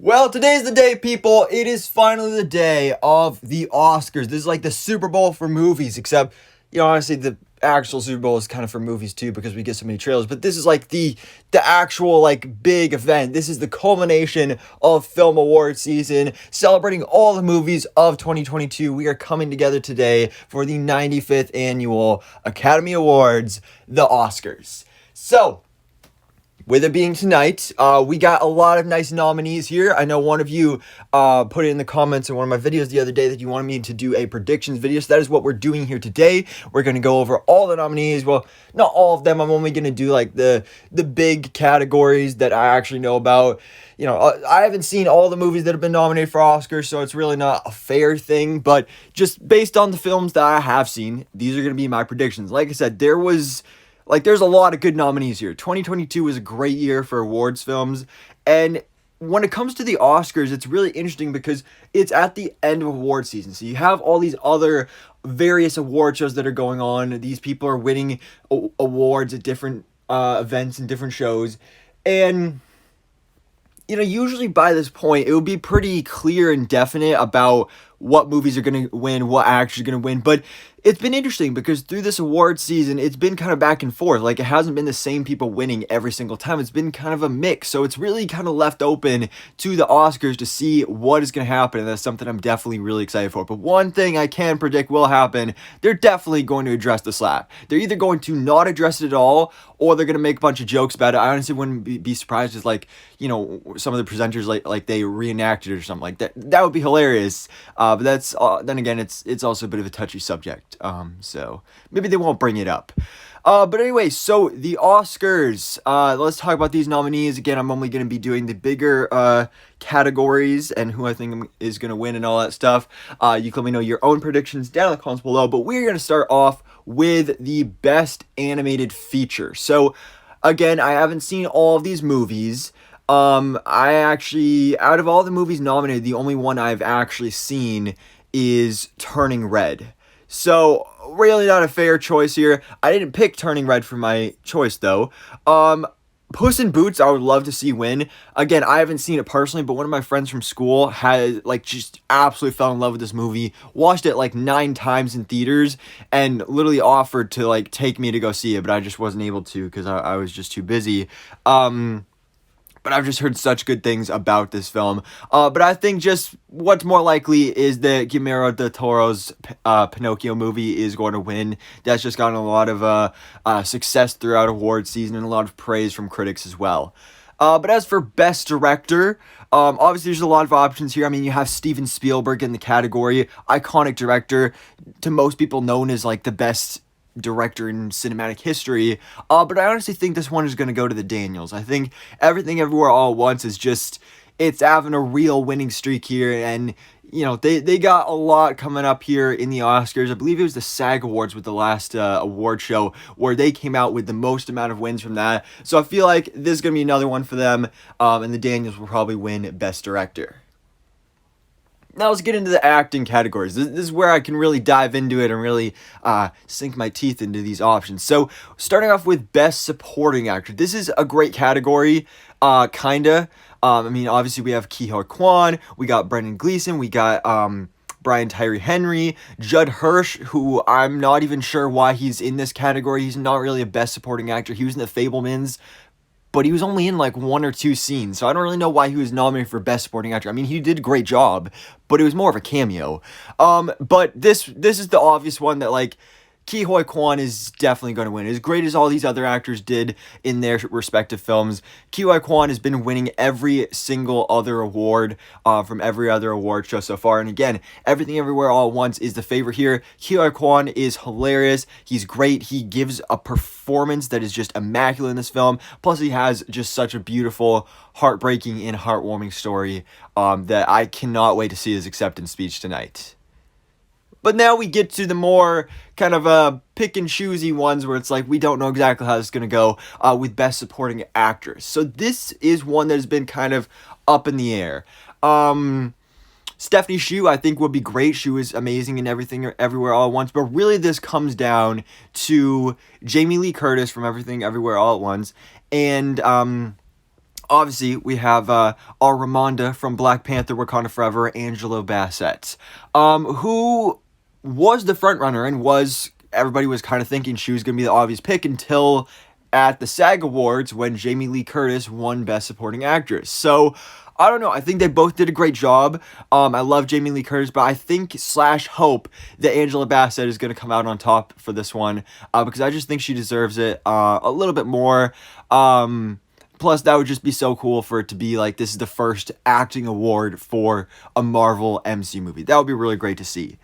Well, today's the day, people. It is finally the day of the Oscars. This is like the Super Bowl for movies, except, honestly, the actual Super Bowl is kind of for movies too because we get so many trailers. But this is like the actual like big event. This is the culmination of film award season, celebrating all the movies of 2022. We are coming together today for the 95th annual Academy Awards, the Oscars. So, with it being tonight, we got a lot of nice nominees here. I know one of you put it in the comments in one of my videos the other day that you wanted me to do a predictions video. So that is what we're doing here today. We're going to go over all the nominees. Well, not all of them. I'm only going to do like the big categories that I actually know about. I haven't seen all the movies that have been nominated for Oscars, so it's really not a fair thing. But just based on the films that I have seen, these are going to be my predictions. Like I said, there's a lot of good nominees here. 2022 was a great year for awards films. And when it comes to the Oscars, it's really interesting because it's at the end of award season. So you have all these other various award shows that are going on. These people are winning awards at different events and different shows. And usually by this point, it would be pretty clear and definite about what movies are going to win, what actors are going to win. But it's been interesting because through this award season, it's been kind of back and forth. Like, it hasn't been the same people winning every single time. It's been kind of a mix. So it's really kind of left open to the Oscars to see what is going to happen. And that's something I'm definitely really excited for. But one thing I can predict will happen, they're definitely going to address the slap. They're either going to not address it at all, or they're going to make a bunch of jokes about it. I honestly wouldn't be surprised if, some of the presenters, like they reenacted it or something like that. That would be hilarious. But that's, then again, it's also a bit of a touchy subject. So maybe they won't bring it up. But anyway, so the Oscars, let's talk about these nominees. Again, I'm only going to be doing the bigger categories and who I think is going to win and all that stuff. You can let me know your own predictions down in the comments below, but we're going to start off with the best animated feature. So again, I haven't seen all of these movies. I actually, out of all the movies nominated, the only one I've actually seen is Turning Red. So, really not a fair choice here. I didn't pick Turning Red for my choice, though. Puss in Boots, I would love to see win. Again, I haven't seen it personally, but one of my friends from school had, just absolutely fell in love with this movie, watched it, 9 times in theaters, and literally offered to, take me to go see it, but I just wasn't able to because I was just too busy. But I've just heard such good things about this film. But I think just what's more likely is that Guillermo del Toro's Pinocchio movie is going to win. That's just gotten a lot of success throughout award season and a lot of praise from critics as well. But as for Best Director, obviously there's a lot of options here. I mean, you have Steven Spielberg in the category, iconic director, to most people known as the best director in cinematic history, but I honestly think this one is going to go to the Daniels. I think Everything Everywhere All at Once is it's having a real winning streak here, and they got a lot coming up here in the Oscars. I believe it was the SAG Awards with the last award show where they came out with the most amount of wins from that, so I feel like this is going to be another one for them, and the Daniels will probably win Best Director. Now let's get into the acting categories. This is where I can really dive into it and really sink my teeth into these options. So starting off with Best Supporting Actor. This is a great category, kinda. Obviously we have Ke Huy Quan, we got Brendan Gleeson, we got Brian Tyree Henry, Judd Hirsch, who I'm not even sure why he's in this category. He's not really a Best Supporting Actor. He was in the Fabelmans, but he was only in 1 or 2 scenes, so I don't really know why he was nominated for Best Supporting Actor. I mean, he did a great job, but it was more of a cameo. But this is the obvious one that Ke Huy Quan is definitely going to win. As great as all these other actors did in their respective films, Ke Huy Quan has been winning every single other award from every other award show so far. And again, Everything Everywhere All at Once is the favorite here. Ke Huy Quan is hilarious. He's great. He gives a performance that is just immaculate in this film. Plus, he has just such a beautiful, heartbreaking, and heartwarming story that I cannot wait to see his acceptance speech tonight. But now we get to the more kind of pick and choosy ones where it's we don't know exactly how it's going to go with Best Supporting Actress. So this is one that has been kind of up in the air. Stephanie Hsu, I think, would be great. She was amazing in Everything Everywhere All at Once. But really this comes down to Jamie Lee Curtis from Everything Everywhere All at Once and Obviously, we have our Ramonda from Black Panther: Wakanda Forever, Angela Bassett, who was the front runner and was everybody was kind of thinking she was going to be the obvious pick until at the SAG Awards when Jamie Lee Curtis won Best Supporting Actress. So I don't know. I think they both did a great job. I love Jamie Lee Curtis, but I think slash hope that Angela Bassett is going to come out on top for this one because I just think she deserves it a little bit more. Plus, that would just be so cool for it to be like this is the first acting award for a Marvel MC movie. That would be really great to see.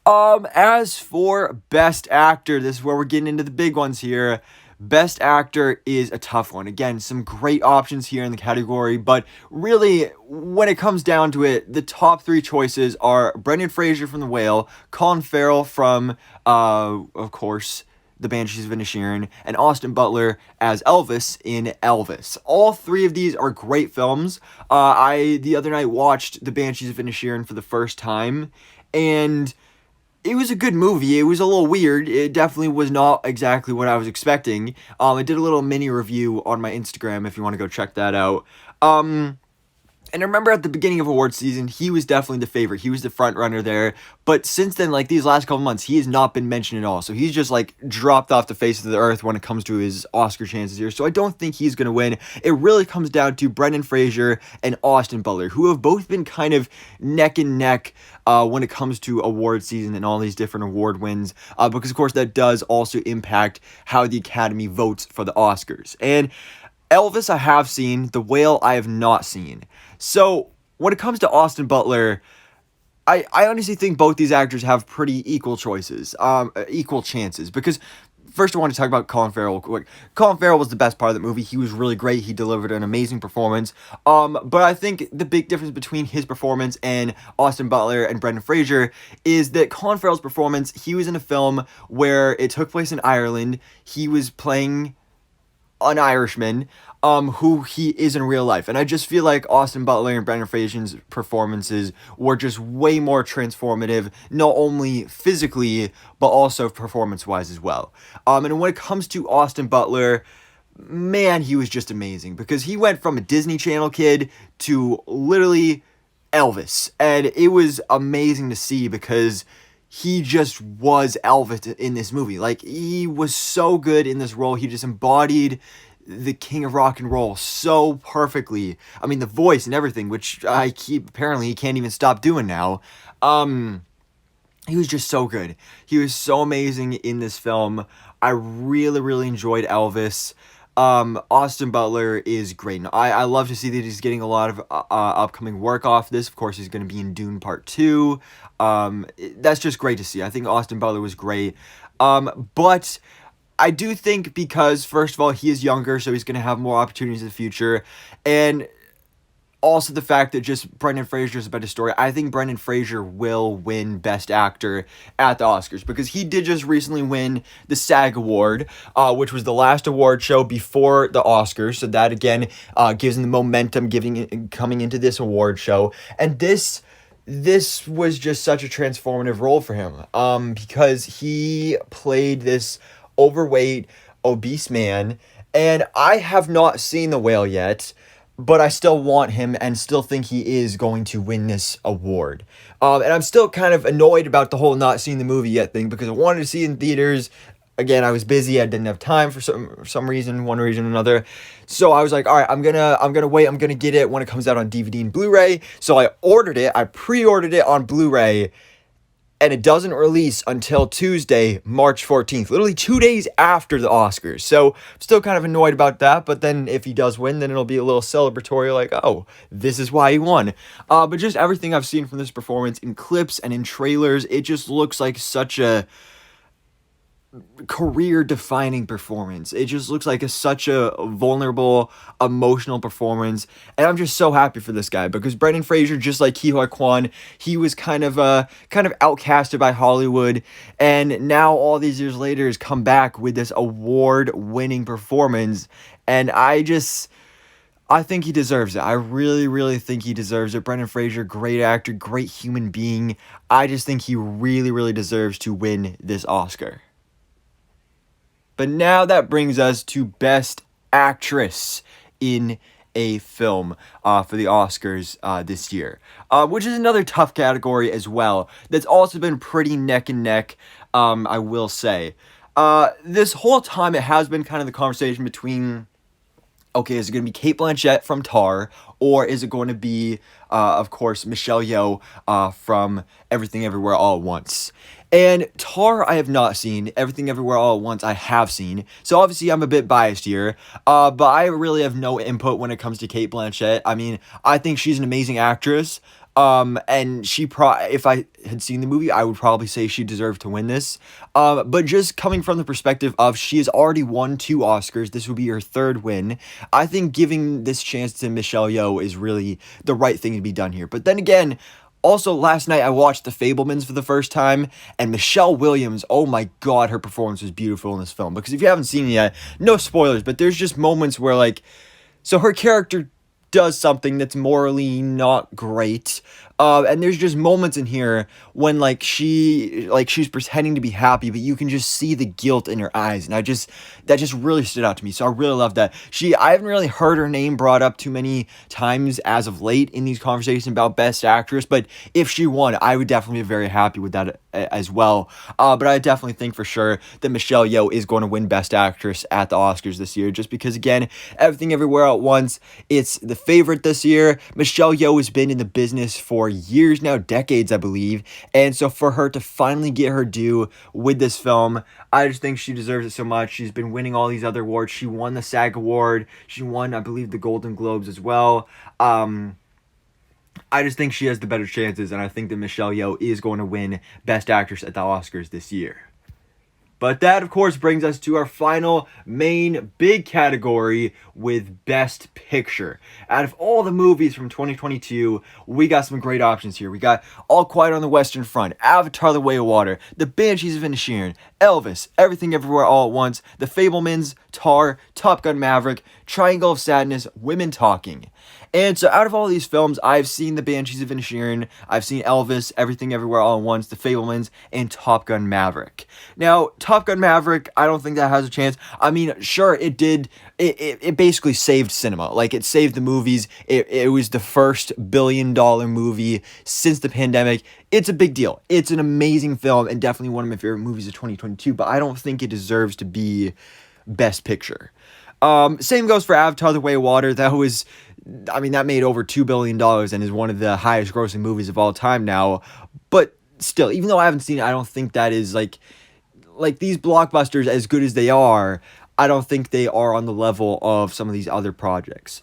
As for Best Actor, this is where we're getting into the big ones here. Best Actor is a tough one. Again, some great options here in the category, but really, when it comes down to it, the top three choices are Brendan Fraser from The Whale, Colin Farrell from, of course, The Banshees of Inisherin, and Austin Butler as Elvis in Elvis. All three of these are great films. I, the other night, watched The Banshees of Inisherin for the first time, and it was a good movie. It was a little weird. It definitely was not exactly what I was expecting. I did a little mini review on my Instagram if you want to go check that out. And I remember at the beginning of award season, he was definitely the favorite. He was the front runner there. But since then, like these last couple months, he has not been mentioned at all. So he's just like dropped off the face of the earth when it comes to his Oscar chances here. So I don't think he's going to win. It really comes down to Brendan Fraser and Austin Butler, who have both been kind of neck and neck when it comes to award season and all these different award wins. Because, of course, that does also impact how the Academy votes for the Oscars. And Elvis I have seen, The Whale I have not seen. So when it comes to Austin Butler, I honestly think both these actors have pretty equal choices, equal chances. Because first I want to talk about Colin Farrell quick. Colin Farrell was the best part of the movie. He was really great. He delivered an amazing performance. But I think the big difference between his performance and Austin Butler and Brendan Fraser is that Colin Farrell's performance, he was in a film where it took place in Ireland. He was playing an Irishman, who he is in real life. And I just feel like Austin Butler and Brendan Fraser's performances were just way more transformative, not only physically, but also performance-wise as well. And when it comes to Austin Butler, man, he was just amazing because he went from a Disney Channel kid to literally Elvis. And it was amazing to see because he just was Elvis in this movie. Like, he was so good in this role. He just embodied the king of rock and roll so perfectly. I mean, the voice and everything, which apparently he can't even stop doing now. He was just so good. He was so amazing in this film. I really, really enjoyed Elvis. Austin Butler is great. And I love to see that he's getting a lot of upcoming work off this. Of course, he's going to be in Dune Part 2. That's just great to see. I think Austin Butler was great. But I do think because, first of all, he is younger, so he's going to have more opportunities in the future. And also the fact that just Brendan Fraser is a better story. I think Brendan Fraser will win Best Actor at the Oscars because he did just recently win the SAG Award, which was the last award show before the Oscars. So that, again, gives him the momentum coming into this award show. And this was just such a transformative role for him because he played this overweight, obese man. And I have not seen The Whale yet, but I still want him and still think he is going to win this award. And I'm still kind of annoyed about the whole not seeing the movie yet thing because I wanted to see it in theaters. Again, I was busy. I didn't have time for some reason, one reason or another. So I was like, all right, I'm gonna wait. I'm gonna get it when it comes out on DVD and Blu-ray. So I ordered it. I pre-ordered it on Blu-ray. And it doesn't release until Tuesday, March 14th, literally 2 days after the Oscars. So I'm still kind of annoyed about that. But then if he does win, then it'll be a little celebratory, like, oh, this is why he won. But just everything I've seen from this performance in clips and in trailers, it just looks like such a career-defining performance. It just looks like such a vulnerable, emotional performance, and I'm just so happy for this guy because Brendan Fraser, just like Ke Huy Quan, he was kind of outcasted by Hollywood, and now all these years later has come back with this award-winning performance, and I think he deserves it. I really, really think he deserves it. Brendan Fraser, great actor, great human being. I just think he really, really deserves to win this Oscar. But now that brings us to Best Actress in a film for the Oscars this year, which is another tough category as well. That's also been pretty neck and neck, I will say. This whole time it has been kind of the conversation between, okay, is it going to be Cate Blanchett from Tar, or is it going to be, of course, Michelle Yeoh from Everything Everywhere All at Once? And Tar I have not seen. Everything Everywhere All at Once I have seen. So obviously I'm a bit biased here, but I really have no input when it comes to Cate Blanchett. I mean, I think she's an amazing actress. And if I had seen the movie, I would probably say she deserved to win this. But just coming from the perspective of she has already won 2 Oscars, this would be her 3rd win. I think giving this chance to Michelle Yeoh is really the right thing to be done here. But then again, also last night I watched The Fabelmans for the first time, and Michelle Williams, oh my god, her performance was beautiful in this film. Because if you haven't seen it yet, no spoilers, but there's just moments where, like, so her character does something that's morally not great, and there's just moments in here when she's pretending to be happy, but you can just see the guilt in her eyes, and that just really stood out to me. So I really love that. I haven't really heard her name brought up too many times as of late in these conversations about Best Actress, but if she won, I would definitely be very happy with that as well. But I definitely think for sure that Michelle Yeoh is going to win Best Actress at the Oscars this year, just because, again, Everything Everywhere at Once, it's the favorite this year. Michelle Yeoh has been in the business for years now, decades, I believe, and so for her to finally get her due with this film, I just think she deserves it so much. She's been winning all these other awards. She won the SAG Award. She won, I believe, the Golden Globes as well. I just think she has the better chances, and I think that Michelle Yeoh is going to win Best Actress at the Oscars this year. But that, of course, brings us to our final main big category with Best Picture. Out of all the movies from 2022, we got some great options here. We got All Quiet on the Western Front, Avatar: The Way of Water, The Banshees of Inisherin, Elvis, Everything Everywhere All at Once, The Fabelmans, Tar, Top Gun: Maverick, Triangle of Sadness, Women Talking. And so out of all these films, I've seen The Banshees of Inisherin, I've seen Elvis, Everything Everywhere All at Once, The Fabelmans, and Top Gun: Maverick. Now, Top Gun: Maverick, I don't think that has a chance. I mean, sure, it did. It basically saved cinema. Like, it saved the movies. It was the first billion-dollar movie since the pandemic. It's a big deal. It's an amazing film and definitely one of my favorite movies of 2022, but I don't think it deserves to be Best Picture. Same goes for Avatar: The Way of Water. That made over $2 billion and is one of the highest grossing movies of all time now. But still, even though I haven't seen it, I don't think that is like these blockbusters, as good as they are, I don't think they are on the level of some of these other projects.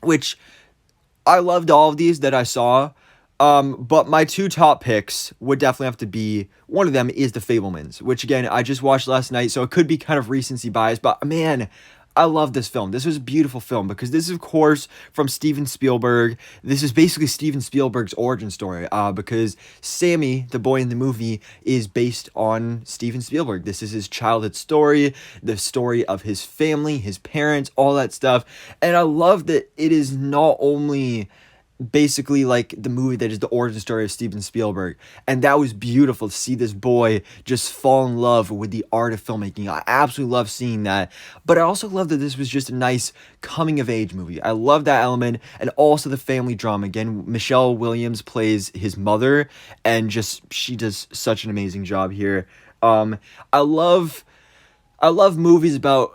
Which I loved all of these that I saw. But my 2 top picks would definitely have to be, one of them is The Fabelmans, which again, I just watched last night, so it could be kind of recency bias, but man, I love this film. This was a beautiful film because this is, of course, from Steven Spielberg. This is basically Steven Spielberg's origin story, because Sammy, the boy in the movie, is based on Steven Spielberg. This is his childhood story, the story of his family, his parents, all that stuff, and I love that it is not only basically like the movie that is the origin story of Steven Spielberg, and that was beautiful to see this boy just fall in love with the art of filmmaking. I absolutely love seeing that, but I also love that this was just a nice coming of age movie. I love that element, and also the family drama. Again, Michelle Williams plays his mother, and she does such an amazing job here. I love movies about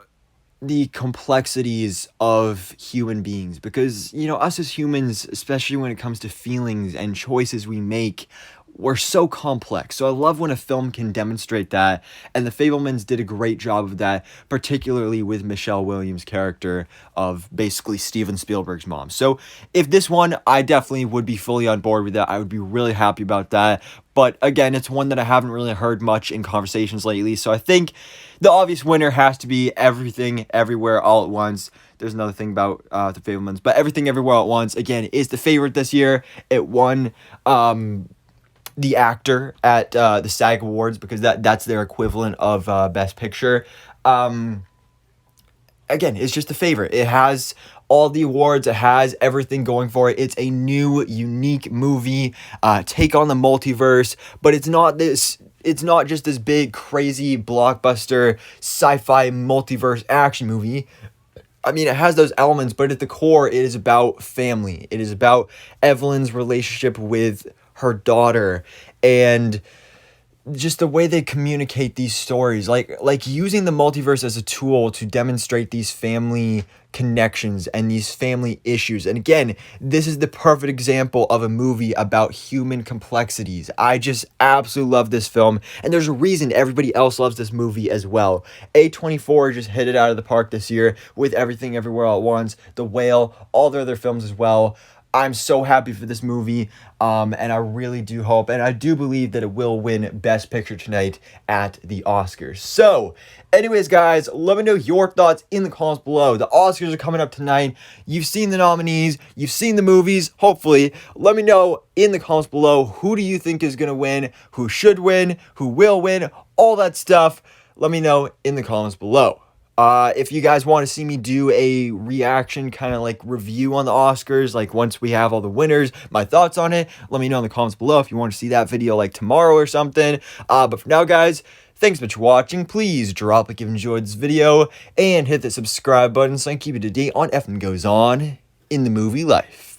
the complexities of human beings, because, us as humans, especially when it comes to feelings and choices we make, we're so complex. So I love when a film can demonstrate that, and The Fabelmans did a great job of that, particularly with Michelle Williams' character of basically Steven Spielberg's mom. So if this one, I definitely would be fully on board with that. I would be really happy about that. But again, it's one that I haven't really heard much in conversations lately. So I think the obvious winner has to be Everything Everywhere All at Once. There's another thing about The Fabelmans, but Everything Everywhere All at Once, again, is the favorite this year. It won the actor at the SAG Awards, because that's their equivalent of Best Picture. Again, it's just the favorite. It has all the awards. It has everything going for it. It's a new, unique movie. Take on the multiverse, but it's not just this big, crazy, blockbuster, sci-fi multiverse action movie. I mean, it has those elements, but at the core, it is about family. It is about Evelyn's relationship with her daughter, and just the way they communicate these stories, like using the multiverse as a tool to demonstrate these family connections and these family issues. And again, this is the perfect example of a movie about human complexities. I just absolutely love this film, and there's a reason everybody else loves this movie as well. A24 just hit it out of the park this year with Everything Everywhere All at Once, The Whale, all their other films as well. I'm so happy for this movie, and I really do hope, and I do believe that it will win Best Picture tonight at the Oscars. So, anyways, guys, let me know your thoughts in the comments below. The Oscars are coming up tonight. You've seen the nominees, you've seen the movies, hopefully. Let me know in the comments below, who do you think is going to win, who should win, who will win, all that stuff. Let me know in the comments below. If you guys want to see me do a reaction kind of like review on the Oscars, like once we have all the winners, my thoughts on it, let me know in the comments below if you want to see that video like tomorrow or something. But for now, guys, thanks so much for watching. Please drop a like if you enjoyed this video and hit the subscribe button so I can keep you up to date on everything goes on in the movie life.